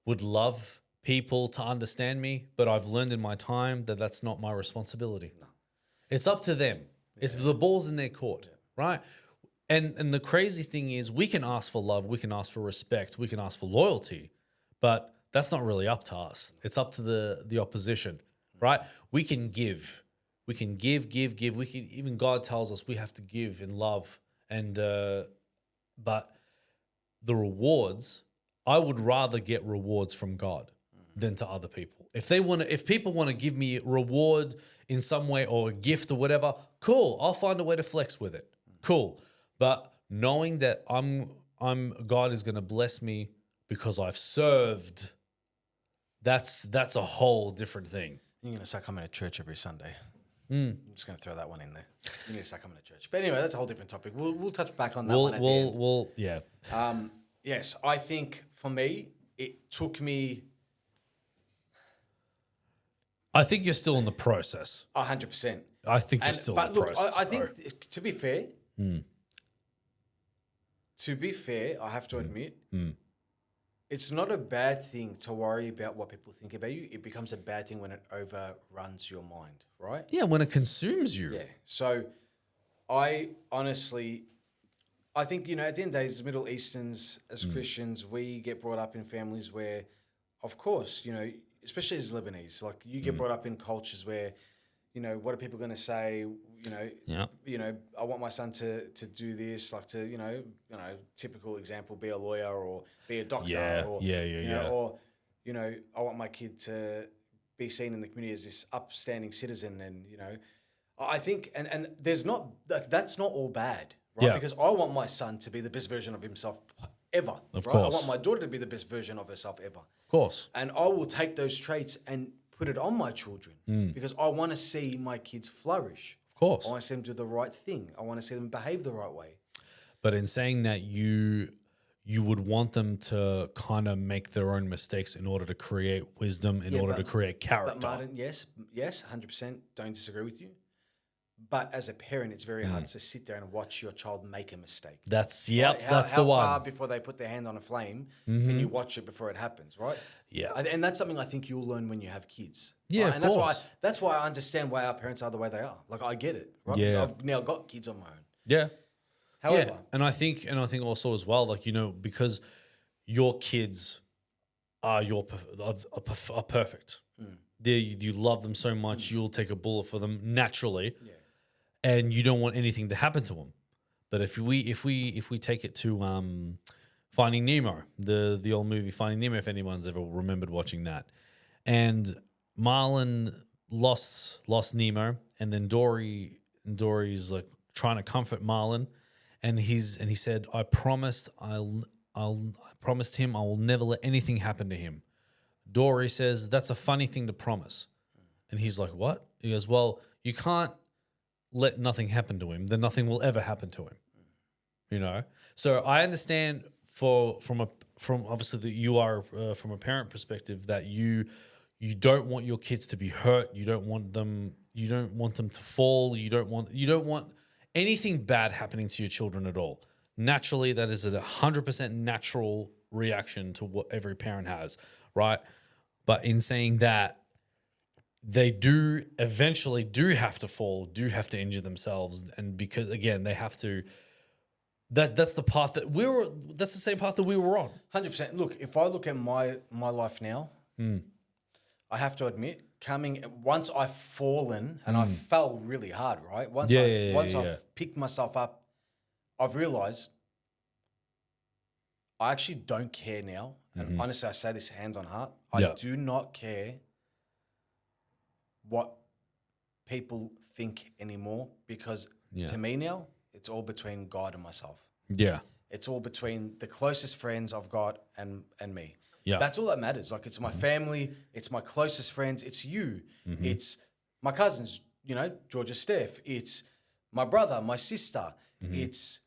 would love people to understand me, but I've learned in my time that that's not my responsibility. No. It's up to them. It's the ball's in their court, right? And the crazy thing is we can ask for love, we can ask for respect, we can ask for loyalty, but that's not really up to us. It's up to the opposition, right? We can give. We can give. We can, even God tells us we have to give in love. And but the rewards, I would rather get rewards from God than to other people. If people want to give me reward in some way or a gift or whatever, cool. I'll find a way to flex with it. Cool. But knowing that God is going to bless me because I've served, that's a whole different thing. You're going to start coming to church every Sunday. I'm just going to throw that one in there. You need to start coming to church. But anyway, that's a whole different topic. We'll touch back on that one at the end. Yeah. Yes, I think for me, it took me I think you're still in the process. 100%. I think you're still in the process. I think to be fair, I have to admit, it's not a bad thing to worry about what people think about you. It becomes a bad thing when it overruns your mind, right? Yeah, when it consumes you. Yeah. So I honestly, I think, at the end of the day, as Middle Easterns, as Christians, we get brought up in families where, of course, especially as Lebanese, like you get brought up in cultures where, what are people going to say? I want my son to do this, like to, typical example, be a lawyer or be a doctor. Or I want my kid to be seen in the community as this upstanding citizen. And, I think, and there's not, that's not all bad, right? Yeah. Because I want my son to be the best version of himself ever. Of right? course. I want my daughter to be the best version of herself ever. Of course. And I will take those traits and put it on my children because I want to see my kids flourish. Of course. I want to see them do the right thing. I want to see them behave the right way. But in saying that, you would want them to kind of make their own mistakes in order to create wisdom, in order to create character. But Martin, yes, 100%, don't disagree with you. But as a parent, it's very hard to sit there and watch your child make a mistake. That's the one. How far before they put their hand on a flame can you watch it before it happens, right? Yeah. And that's something I think you'll learn when you have kids. Yeah, right? of And course. that's why I understand why our parents are the way they are. Like, I get it, right? Yeah. Because I've now got kids on my own. Yeah. However, yeah. And I think also as well, like, because your kids are perfect. You love them so much, you'll take a bullet for them naturally. Yeah. And you don't want anything to happen to them. But if we take it to Finding Nemo, the old movie Finding Nemo, if anyone's ever remembered watching that, and Marlin lost Nemo, and then Dory's like trying to comfort Marlin, and he said, I promised him I will never let anything happen to him. Dory says, that's a funny thing to promise. And he's like, what? He goes, well, you can't let nothing happen to him, then nothing will ever happen to him. So I understand from obviously that you are from a parent perspective that you don't want your kids to be hurt, you don't want them to fall, you don't want anything bad happening to your children at all. Naturally, that is a 100% natural reaction to what every parent has, right? But in saying that, they do eventually have to fall, do have to injure themselves, and because again they have to. That's the path that that's the same path that we were on. 100%. Look, if I look at my life now, I have to admit, once I've fallen and I fell really hard, right? Once I've picked myself up, I've realized I actually don't care now. And honestly, I say this hands on heart. I do not care what people think anymore because Yeah. To me now, it's all between God and myself. Yeah. It's all between the closest friends I've got and me. Yeah. That's all that matters. Like, it's my family, it's my closest friends, it's you, it's my cousins, Georgia, Steph, it's my brother, my sister, it's,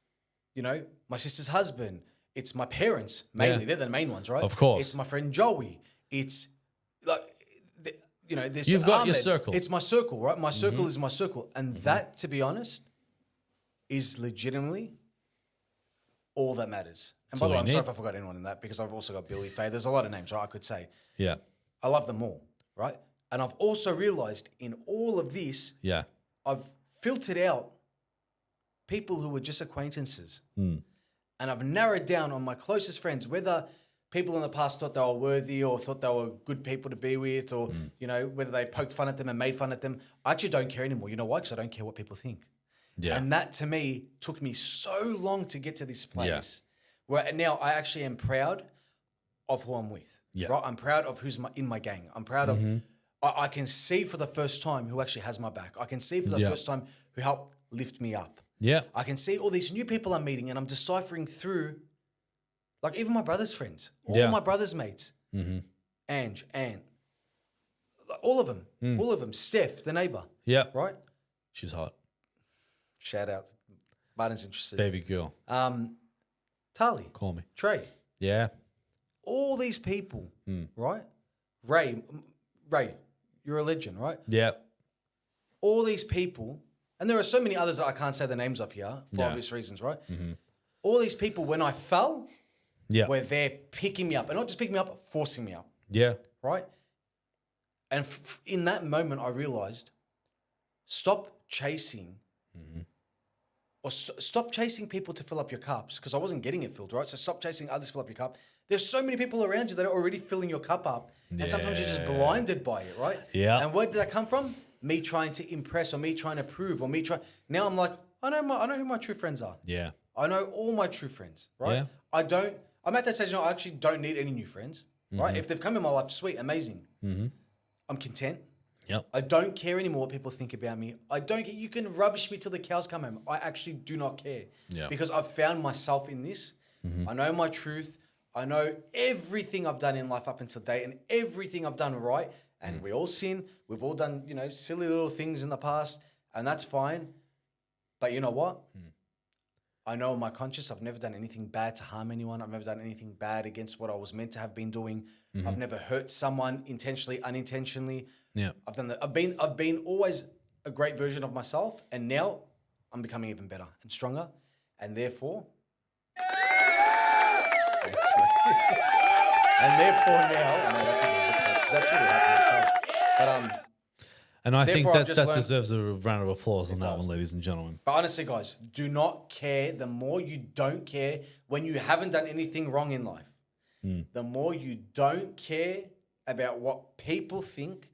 my sister's husband, it's my parents, mainly. Yeah. They're the main ones, right? Of course. It's my friend Joey. It's like, there's You've got your Ahmed. circle. It's my circle, right? My circle is my circle. And that, to be honest, is legitimately all that matters. And by the way, I'm sorry if I forgot anyone in that, because I've also got Billy, Faye. There's a lot of names, right? I could say. Yeah. I love them all, right? And I've also realized in all of this, Yeah. I've filtered out people who were just acquaintances. And I've narrowed down on my closest friends, whether people in the past thought they were worthy or thought they were good people to be with, or, whether they poked fun at them and made fun at them. I actually don't care anymore. You know why? Because I don't care what people think. Yeah. And that, to me, took me so long to get to this place Yeah. where now I actually am proud of who I'm with. Yeah. Right? I'm proud of who's in my gang. I'm proud of, I can see for the first time who actually has my back. I can see for the first time who helped lift me up. Yeah. I can see all these new people I'm meeting, and I'm deciphering through, like, even my brother's friends, all my brother's mates, Ange, Ant, all of them, Steph, the neighbor, Yeah. right? She's hot. Shout out, Martin's interested. Baby girl. Tali, Call me. Trey, Yeah. all these people, right? Ray, you're a legend, right? Yeah. All these people, and there are so many others that I can't say the names of here for Yeah. obvious reasons, right? All these people, when I fell, Yeah. were there picking me up, and not just picking me up, forcing me up, Yeah. right? And in that moment, I realized, stop chasing, or stop chasing people to fill up your cups, because I wasn't getting it filled, right? So stop chasing others to fill up your cup. There's so many people around you that are already filling your cup up, and sometimes you're just blinded by it, right? Yeah. And where did that come from? Me trying to impress, or me trying to prove, or me trying. Now I'm like, I know who my true friends are. Yeah. I know all my true friends, right? Yeah. I'm at that stage now, I actually don't need any new friends, right? If they've come in my life, sweet, amazing. I'm content. Yep. I don't care anymore what people think about me. You can rubbish me till the cows come home. I actually do not care. Yeah. Because I've found myself in this. I know my truth. I know everything I've done in life up until date, and everything I've done right. And we all sin. We've all done, silly little things in the past, and that's fine. But you know what? I know in my conscience I've never done anything bad to harm anyone. I've never done anything bad against what I was meant to have been doing. I've never hurt someone intentionally, unintentionally. Yeah. I've done that. I've been always a great version of myself, and now I'm becoming even better and stronger, and therefore, that's really happening. But And I think Therefore, I've that just learned- deserves a round of applause on that does. one, ladies and gentlemen. But honestly, guys, do not care. The more you don't care when you haven't done anything wrong in life, the more you don't care about what people think,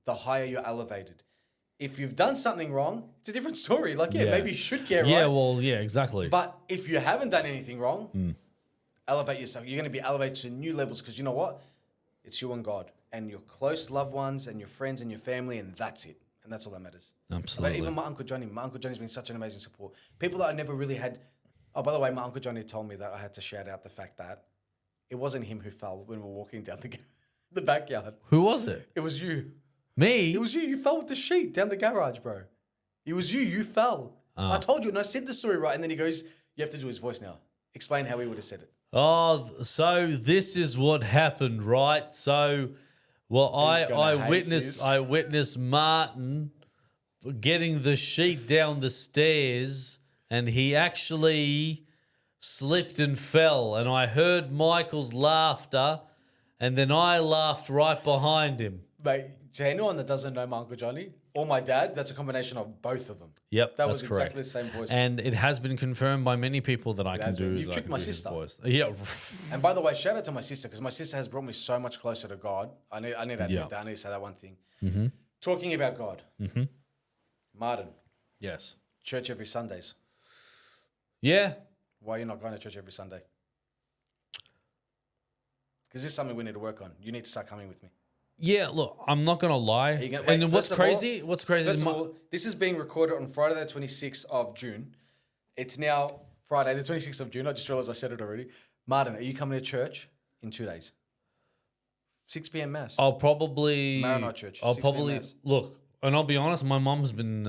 the higher you're elevated. If you've done something wrong, it's a different story. Like, maybe you should care, Yeah, right? well, yeah, exactly. But if you haven't done anything wrong, elevate yourself. You're going to be elevated to new levels, because you know what? It's you and God and your close loved ones and your friends and your family, and that's it. And that's all that matters. Absolutely. But even my Uncle Johnny. My Uncle Johnny's been such an amazing support. People that I never really had. Oh, by the way, my Uncle Johnny told me that I had to shout out the fact that it wasn't him who fell when we were walking down the backyard. Who was it? It was you. Me? It was you. You fell with the sheet down the garage, bro. It was you. You fell. I told you, and I said the story right. And then he goes, "You have to do his voice now. Explain how he would have said it." Oh, so this is what happened, right? So, well, I witnessed Martin getting the sheet down the stairs, and he actually slipped and fell. And I heard Michael's laughter, and then I laughed right behind him. Mate, to anyone that doesn't know my Uncle Johnny or my dad, that's a combination of both of them. Yep, That that's was correct. exactly the same voice. And it has been confirmed by many people that I can has been. do. You've that I tricked can my do his sister. voice. Yeah. And by the way, shout out to my sister, because my sister has brought me so much closer to God. I need to admit Yeah. that. I need to say that one thing. Talking about God. Martin, Yes. church every Sundays. Yeah. Why are you not going to church every Sunday? Because this is something we need to work on. You need to start coming with me. Yeah, look, I'm not gonna lie. you gonna- And wait, then first of all- what's crazy First is of all, this is being recorded on Friday the 26th of June. It's now Friday the 26th of June. I just realized I said it already. Martin, are you coming to church in 2 days? 6 p.m. mass. I'll probably Maronite Church, I'll 6 p.m. probably mass. look, and I'll be honest, my mom's been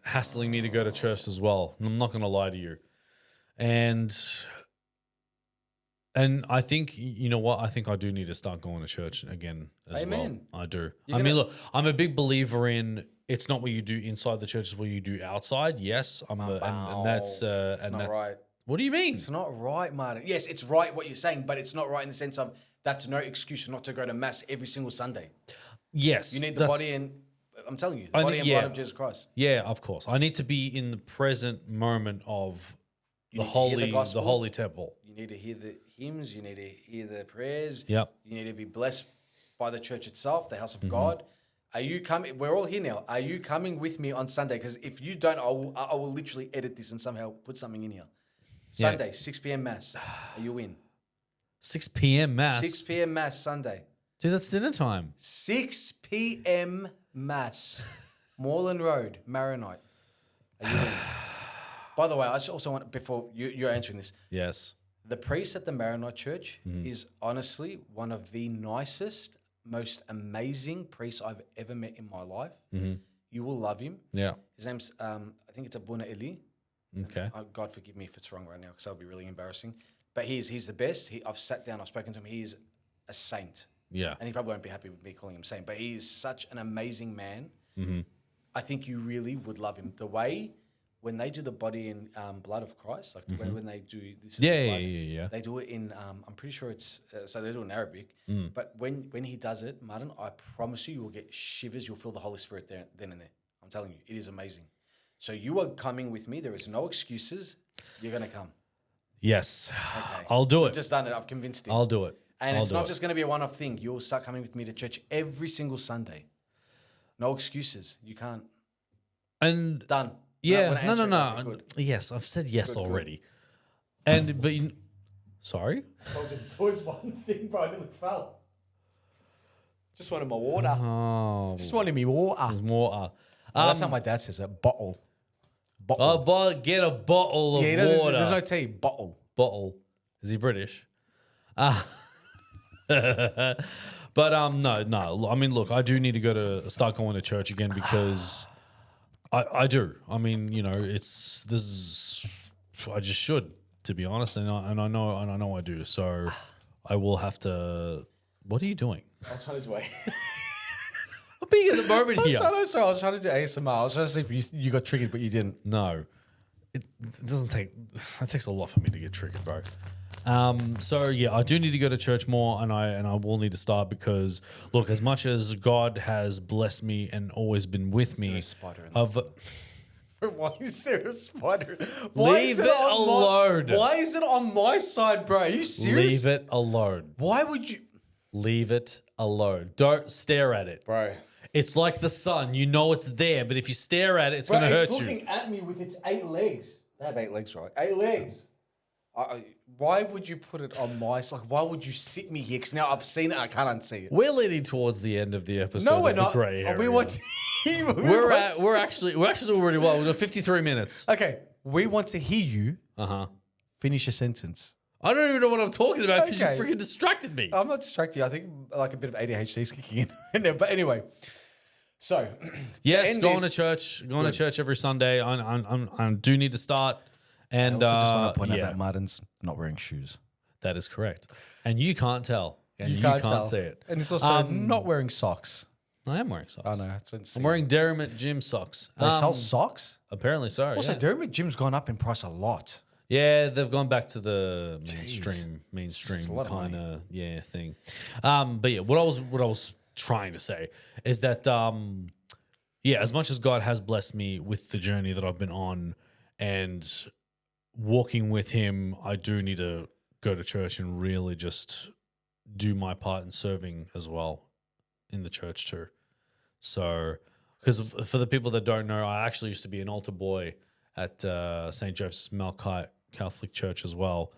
hassling me to go to church as well. I'm not gonna lie to you. And I think, you know what? I think I do need to start going to church again as Amen. well. I do. You're I mean, gonna- look, I'm a big believer in it's not what you do inside the church, it's what you do outside. Yes, and that's It's not right. What do you mean? It's not right, Martin. Yes, it's right what you're saying, but it's not right in the sense of that's no excuse not to go to mass every single Sunday. Yes, You need the that's- body and I'm telling you, the I body need- and yeah. blood of Jesus Christ. Yeah, of course. I need to be in the present moment of You the need to hear the holy, gospel. holy temple. You need to hear the hymns. You need to hear the prayers. Yep. You need to be blessed by the church itself, the house of Mm-hmm. God. Are you coming? We're all here now. Are you coming with me on Sunday? Because if you don't, I will literally edit this and somehow put something in here. Yeah. Sunday, 6 p.m. mass. Are you in? 6 p.m. mass. 6 p.m. mass Sunday. Dude, that's dinner time. 6 p.m. mass. Moreland Road, Maronite. Are you in? By the way, I just also want, before you're answering this, Yes. the priest at the Maronite Church Mm-hmm. is honestly one of the nicest, most amazing priests I've ever met in my life. Mm-hmm. You will love him. Yeah. His name's, I think it's Abuna Eli. Okay. God forgive me if it's wrong right now because that would be really embarrassing. But he's the best. I've sat down, I've spoken to him. He is a saint. Yeah. And he probably won't be happy with me calling him saint, but he is such an amazing man. Mm-hmm. I think you really would love him. The way when they do the body and blood of Christ, like when they do this, is the Yeah, blood, yeah. they do it in. I'm pretty sure it's so they do it in Arabic. Mm. But when he does it, Martin, I promise you will get shivers. You'll feel the Holy Spirit there, then and there. I'm telling you, it is amazing. So you are coming with me. There is no excuses. You're gonna come. Yes. Okay. I'll do I've it. just done it. I've convinced him. I'll do it. And I'll it's do not it. just going to be a one-off thing. You'll start coming with me to church every single Sunday. No excuses. You can't. And Done. yeah, We're not gonna no. answer it. Okay, good. Yes, I've said yes Good. already. And but sorry. Oh, there's always one thing, bro. I nearly fell. Just wanted my water. Oh, Just wanted me water. there's more. That's how my dad says it. Bottle. Bottle. Get a bottle of Yeah, he doesn't, water. there's no tea. Bottle. Bottle. Is he British? But no. I mean, look, I do need to start going to church again because I do. I mean, you know, I just should, to be honest, and I know I do. So I will have to. What are you doing? I was trying to do I'm being in the moment here. I was trying to do ASMR. I was trying to see if you got triggered, but you didn't. No, it doesn't take. It takes a lot for me to get triggered, bro. So yeah, I do need to go to church more, and I will need to start because look, as much as God has blessed me and always been with me, there a spider in the of Why is there a spider? Leave it alone. Why is it on my side, bro? Are you serious? leave it alone. Why would you, Leave it alone. Don't stare at it. bro? It's like the sun. You know it's there, but if you stare at it, it's going to hurt it's you. looking at me with its 8 legs. They have 8 legs, right? 8 legs. Why would you put it on my side? Like, why would you sit me here? Because now I've seen it, I can't unsee it. We're leading towards the end of the episode. No, we're of the not. grey area. We want. We're actually doing really well. We've got 53 minutes. Okay, we want to hear you Uh-huh. finish a sentence. I don't even know what I'm talking about because Okay. you freaking distracted me. I'm not distracting you. I think like a bit of ADHD is kicking in there. But anyway, so Yes, end going to this- church, going to church every Sunday. I do need to start. And I also just want to point out yeah, that Martin's not wearing shoes. that is correct. And you can't tell. And you can't can't tell. see it. And it's also not wearing socks. I am wearing socks. I know. I I'm wearing Derrimut gym socks. They sell socks? Apparently so. Also, yeah. Derrimut Gym's gone up in price a lot. Yeah, they've gone back to the mainstream It's a lot of kind money. of thing. But yeah, what I was trying to say is that as much as God has blessed me with the journey that I've been on and walking with Him, I do need to go to church and really just do my part in serving as well in the church too. So, because for the people that don't know, I actually used to be an altar boy at St. Joseph's Melkite Catholic Church as well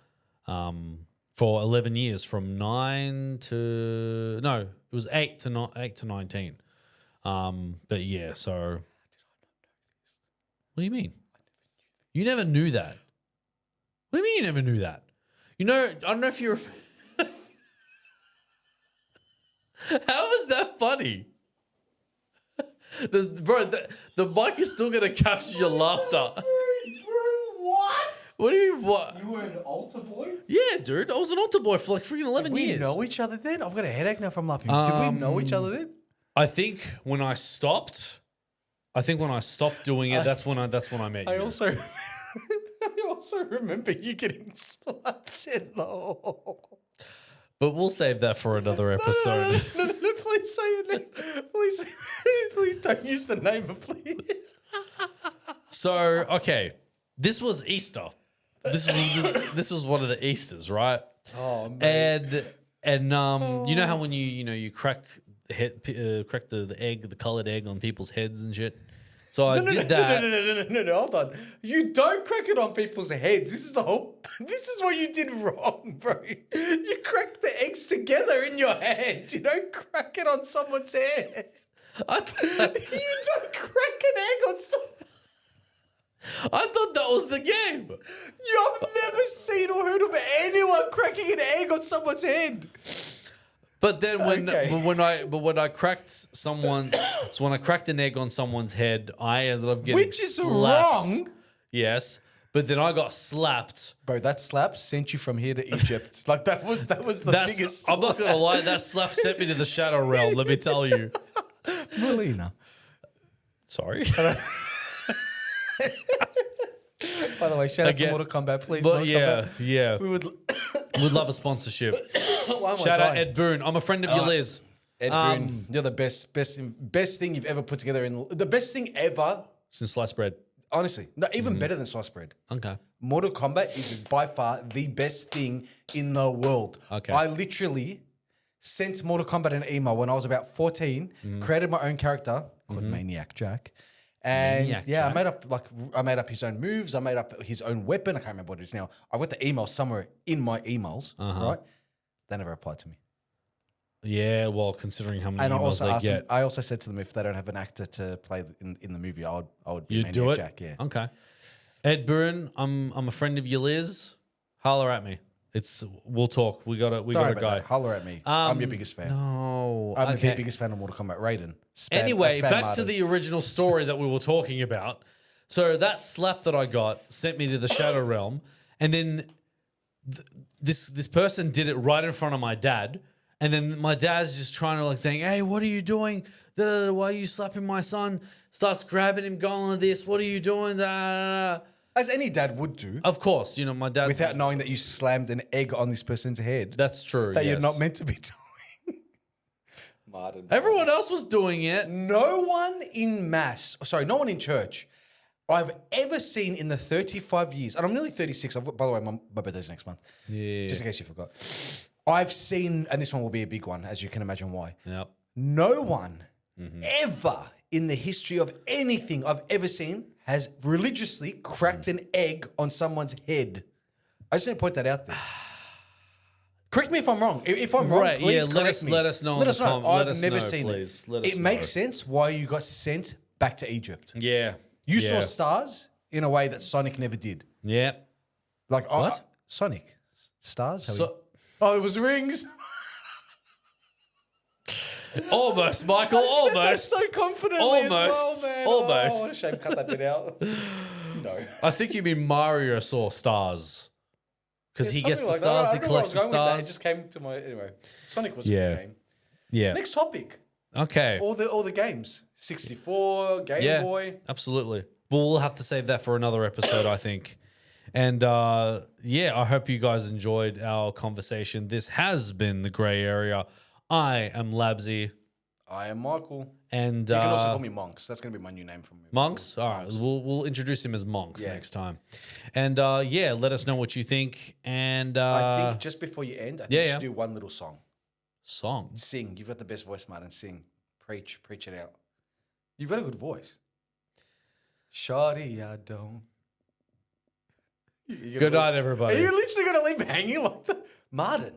for 11 years, from 9 to, no, it was 8 to not 8 to 19. But yeah, so what do you mean? You never knew that. What do you mean you never knew that? You know, I don't know if you're. How is that funny? Bro, the mic is still gonna capture your laughter. Bro, what? What do you mean, what? You were an altar boy? Yeah, dude. I was an altar boy for like freaking 11 years. Did we know each other then? I've got a headache now from laughing. Did we know each other then? I think when I stopped doing it, that's when I met you. I also remember you getting slapped in the hole. But we'll save that for another episode. No, please say your name. Please don't use the name, please. So, okay. This was Easter. This was one of the Easters, right? Oh, man. And you know how when you crack the egg, the colored egg on people's heads and shit. So I did that. No, hold on. You don't crack it on people's heads. This is what you did wrong, bro. You crack the eggs together in your head. You don't crack it on someone's head. You don't crack an egg on someone. I thought that was the game. I've never seen or heard of anyone cracking an egg on someone's head. But then when I cracked someone, so when I cracked an egg on someone's head, I ended up getting Which is slapped. wrong. Yes, but then I got slapped. Bro, that slap sent you from here to Egypt. Like that was the biggest. I'm not gonna lie, that slap sent me to the shadow realm. Let me tell you. Melina. Sorry. By the way, shout out to Mortal Kombat, please. But Mortal Kombat. yeah, We would. would love a sponsorship. Why am I Shout out dying? Ed Boone. I'm a friend of your Liz. Ed Boone, you're the best thing you've ever put together the best thing ever. Since sliced bread. Honestly, no, even better than sliced bread. Okay. Mortal Kombat is by far the best thing in the world. Okay. I literally sent Mortal Kombat an email when I was about 14, created my own character called Maniac Jack. And Maniac yeah, Jack. I made up his own moves. I made up his own weapon. I can't remember what it is now. I got the email somewhere in my emails, right? They never replied to me. Yeah, well, considering how many And I emails also they asked get. them, I also said to them if they don't have an actor to play in the movie, I would be You Maniac do it? Jack. Yeah. Okay. Ed Boone, I'm a friend of your Liz. Holler at me. We'll talk. We got a guy. Holler at me. I'm your biggest fan. No. I'm okay. the biggest fan of Mortal Kombat. Raiden. Anyway, back to Martin. the original story that we were talking about. So that slap that I got sent me to the shadow realm, and then this person did it right in front of my dad, and then my dad's just trying to saying, "Hey, what are you doing? Why are you slapping my son?" Starts grabbing him, going like this. What are you doing? As any dad would do, Of course, my dad. without knowing that you slammed an egg on this person's head That's true. that you're yes. not meant to be doing. Martin. Everyone else was doing it. No one in no one in church I've ever seen in the 35 years, and I'm nearly 36. By the way, my birthday's next month. Yeah. Just in case you forgot. I've seen, and this one will be a big one, as you can imagine why. Yep. No one ever in the history of anything I've ever seen has religiously cracked an egg on someone's head. I just need to point that out there. Correct me if I'm wrong. If I'm wrong, please correct me. Let us know. Let us know. Let I've us never know, seen please. it. Let us It makes know. sense why you got sent back to Egypt. Yeah. You yeah. saw stars in a way that Sonic never did. Yeah. Like What? Sonic stars. So, It was rings. almost, Michael. Almost. So confidently as well, Almost. man. Almost. Oh, shame. Cut that bit out. No. I think you mean Mario saw stars. Because he gets the Something stars, that. he collects the I don't know where I was going with that. It stars. just came to my anyway. Sonic was a Yeah. good game. Yeah. Next topic. Okay. All the games. 64, Game Boy. Absolutely. Well, we'll have to save that for another episode, I think. And I hope you guys enjoyed our conversation. This has been The Grey Area. I am Labzy. I am Michael. And You can also call me Monks. That's going to be my new name from Monks? All right. We'll introduce him as Monks Yeah. next time. And let us know what you think. And I think just before you end, I think you should do one little song. song. Sing. You've got the best voice, Martin. Sing. Preach it out. You've got a good voice. Shawty, I don't. Good night, everybody. Are you literally going to leave me hanging like that? Martin.